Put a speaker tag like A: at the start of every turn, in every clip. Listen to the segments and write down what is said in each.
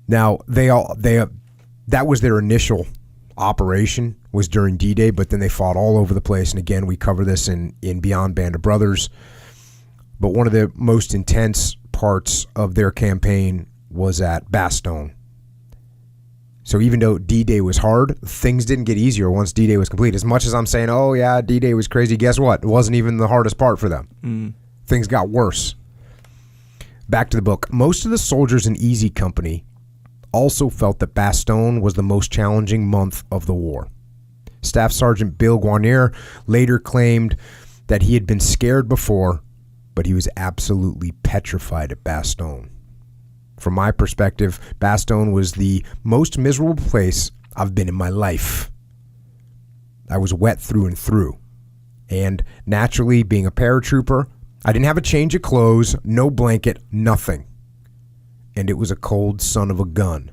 A: Now, that was their initial operation, was during D-Day, but then they fought all over the place. And again, we cover this in Beyond Band of Brothers. But one of the most intense parts of their campaign was at Bastogne. So even though D-Day was hard, things didn't get easier once D-Day was complete. As much as I'm saying, oh yeah, D-Day was crazy, guess what? It wasn't even the hardest part for them. Things got worse. Back to the book. Most of the soldiers in Easy Company also felt that Bastogne was the most challenging month of the war. Staff Sergeant Bill Guarnier later claimed that he had been scared before, but he was absolutely petrified at Bastogne. From my perspective, Bastogne was the most miserable place I've been in my life. I was wet through and through. And naturally, being a paratrooper, I didn't have a change of clothes, no blanket, nothing. And it was a cold son of a gun.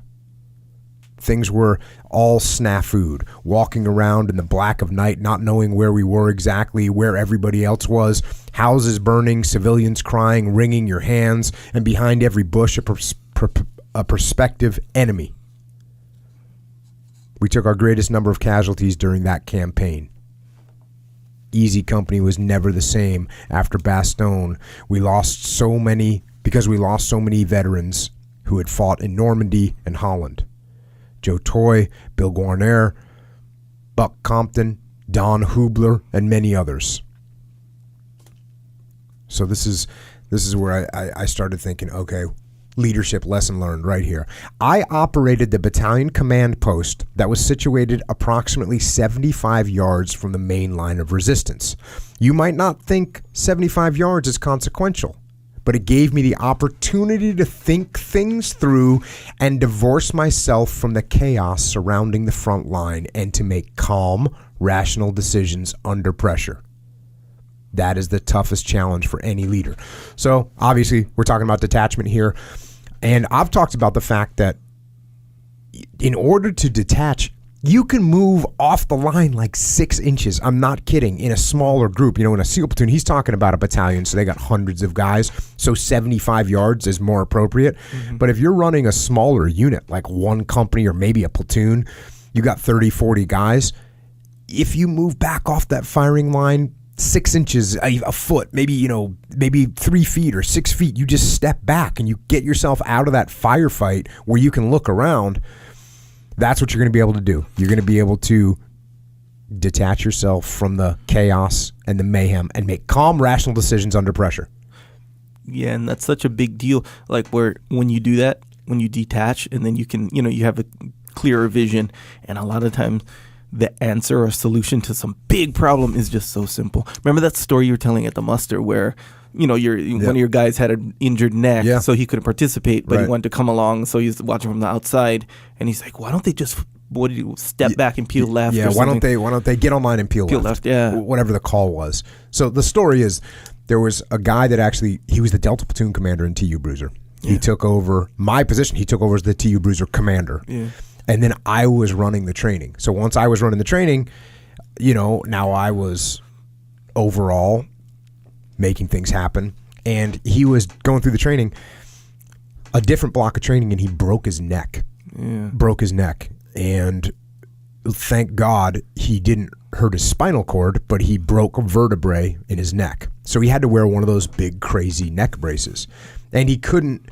A: Things were all snafu'd, walking around in the black of night, not knowing where we were exactly, where everybody else was, houses burning, civilians crying, wringing your hands, and behind every bush a prospective enemy. We took our greatest number of casualties during that campaign. Easy Company was never the same after Bastogne. We lost so many veterans who had fought in Normandy and Holland. Joe Toy, Bill Guarnier, Buck Compton, Don Hubler, and many others. So this is where I started thinking, okay, leadership lesson learned right here. I operated the battalion command post that was situated approximately 75 yards from the main line of resistance. You might not think 75 yards is consequential, but it gave me the opportunity to think things through and divorce myself from the chaos surrounding the front line and to make calm, rational decisions under pressure. That is the toughest challenge for any leader. So obviously we're talking about detachment here. And I've talked about the fact that in order to detach, you can move off the line like 6 inches. I'm not kidding. In a smaller group, in a SEAL platoon, he's talking about a battalion, so they got hundreds of guys. So 75 yards is more appropriate. But if you're running a smaller unit, like one company or maybe a platoon, you got 30, 40 guys. If you move back off that firing line 6 inches, a foot, maybe 3 feet or 6 feet, you just step back and you get yourself out of that firefight where you can look around. That's what you're going to be able to do. You're going to be able to detach yourself from the chaos and the mayhem and make calm, rational decisions under pressure.
B: Yeah, and that's such a big deal. Like when you do that, when you detach, and then you can, you have a clearer vision, and a lot of times the answer or solution to some big problem is just so simple. Remember that story you were telling at the muster where one of your guys had an injured neck, so he couldn't participate, but he wanted to come along, so he's watching from the outside, and he's like, why don't they just step back and peel left?
A: Yeah, why don't they get online and peel left?
B: Yeah,
A: whatever the call was. So the story is, there was a guy that he was the Delta platoon commander in TU Bruiser. Yeah. He took over my position. He took over as the TU Bruiser commander. Yeah. And then I was running the training. So once I was running the training, now I was overall making things happen. And he was going through the training, a different block of training, and he broke his neck. Yeah. And thank God he didn't hurt his spinal cord, but he broke a vertebrae in his neck. So he had to wear one of those big, crazy neck braces. And he couldn't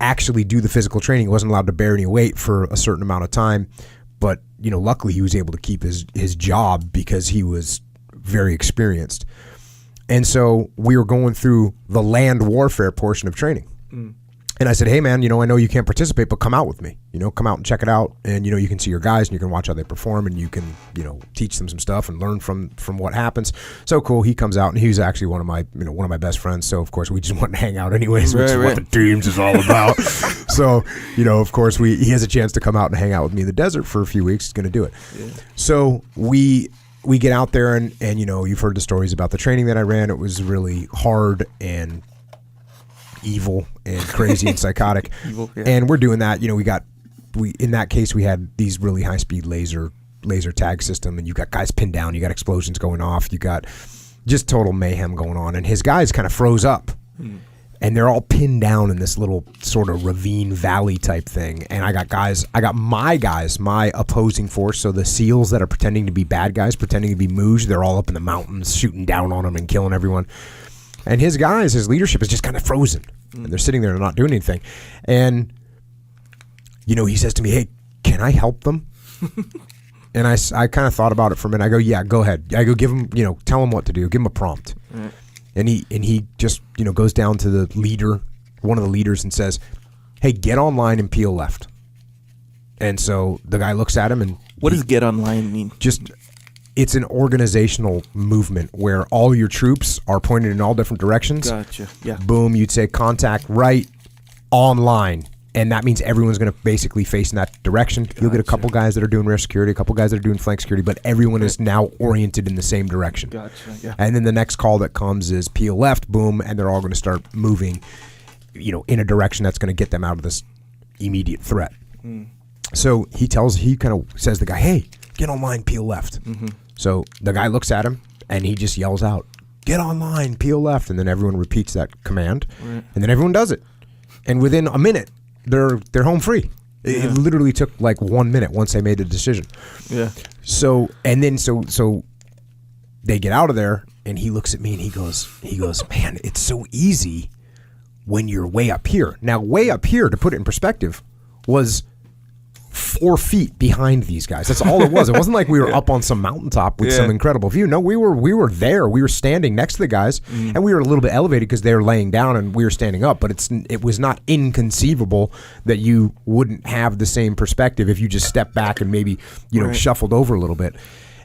A: actually do the physical training. He wasn't allowed to bear any weight for a certain amount of time. But, luckily he was able to keep his job because he was very experienced. And so we were going through the land warfare portion of training. And I said, hey, man, I know you can't participate, but come out with me. Come out and check it out. And, you can see your guys and you can watch how they perform and you can, teach them some stuff and learn from what happens. So cool. He comes out and he's actually one of my best friends. So, of course, we just want to hang out anyways, which is what the teams is all about. So, of course, he has a chance to come out and hang out with me in the desert for a few weeks. He's going to do it. Yeah. So we get out there and, you've heard the stories about the training that I ran. It was really hard and evil and crazy and psychotic. Evil, yeah. And we're doing that. In that case, we had these really high-speed laser tag system, and you got guys pinned down, you got explosions going off, you got just total mayhem going on, and his guys kind of froze up. and they're all pinned down in this little sort of ravine valley type thing. And I got my opposing force. So the SEALs that are pretending to be bad guys, pretending to be Mooj, they're all up in the mountains shooting down on them and killing everyone. And his leadership is just kind of frozen. And they're sitting there and not doing anything. And, he says to me, hey, can I help them? And I kind of thought about it for a minute. I go, yeah, go ahead. I go, give him, tell him what to do. Give him a prompt. Right. And he just, goes down to the leader, one of the leaders, and says, hey, get online and peel left. And so the guy looks at him and...
B: What does get online mean?
A: It's an organizational movement where all your troops are pointed in all different directions.
B: Gotcha, yeah.
A: Boom, you'd say contact right, online. And that means everyone's going to basically face in that direction. Gotcha. You'll get a couple guys that are doing rear security, a couple guys that are doing flank security, but everyone is now oriented in the same direction.
B: Gotcha, yeah.
A: And then the next call that comes is peel left, boom, and they're all going to start moving, in a direction that's going to get them out of this immediate threat. Mm. So he kind of says to the guy, hey, get online, peel left. Mm-hmm. So the guy looks at him, and he just yells out, get online, peel left, and then everyone repeats that command, right. And then everyone does it. And within a minute, they're home free. Yeah. It literally took like 1 minute once they made a decision. Yeah. So they get out of there, and he looks at me and he goes, man, it's so easy when you're way up here. Now, way up here, to put it in perspective, was 4 feet behind these guys. That's all it was. It wasn't like we were up on some mountaintop with some incredible view. No, we were there. We were standing next to the guys, and we were a little bit elevated because they were laying down and we were standing up. But it was not inconceivable that you wouldn't have the same perspective if you just stepped back and maybe shuffled over a little bit.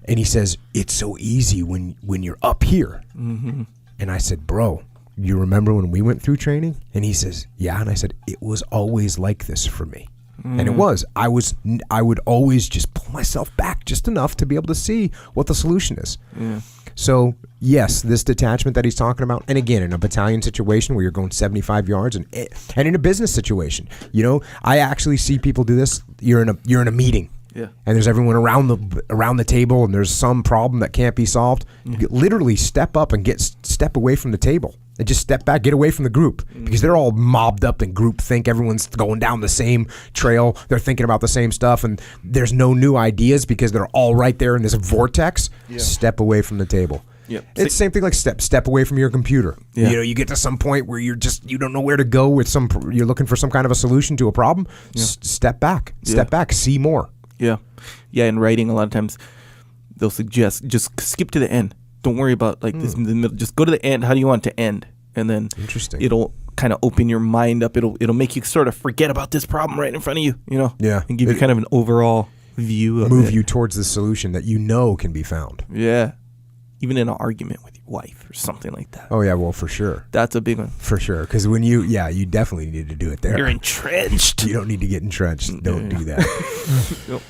A: And he says, it's so easy when you're up here. Mm-hmm. And I said, bro, you remember when we went through training? And he says, yeah. And I said, it was always like this for me. And it was. I would always just pull myself back just enough to be able to see what the solution is. Yeah. So, yes, this detachment that he's talking about, and again, in a battalion situation where you're going 75 yards, and in a business situation, I actually see people do this. You're in a meeting. Yeah. And there's everyone around the table, and there's some problem that can't be solved. Yeah. You literally step up and step away from the table. And just step back, get away from the group, because they're all mobbed up in group think. Everyone's going down the same trail. They're thinking about the same stuff, and there's no new ideas because they're all right there in this vortex. Yeah. Step away from the table. Yep. It's the same thing like step away from your computer. Yeah. You get to some point where you don't know where to go with you're looking for some kind of a solution to a problem. Yeah. Step back, see more. Yeah.
B: Yeah, in writing, a lot of times they'll suggest just skip to the end. Don't worry about this in the middle. Just go to the end. How do you want it to end? And then it'll kind of open your mind up. It'll make you sort of forget about this problem right in front of you,
A: Yeah.
B: And give you kind of an overall view of
A: move you towards the solution that can be found.
B: Yeah. Even in an argument with your wife or something like that.
A: Oh, yeah, well, for sure.
B: That's a big one.
A: For sure. Because when you definitely need to do it there.
B: You're entrenched.
A: You don't need to get entrenched. Don't do that.
B: Yep.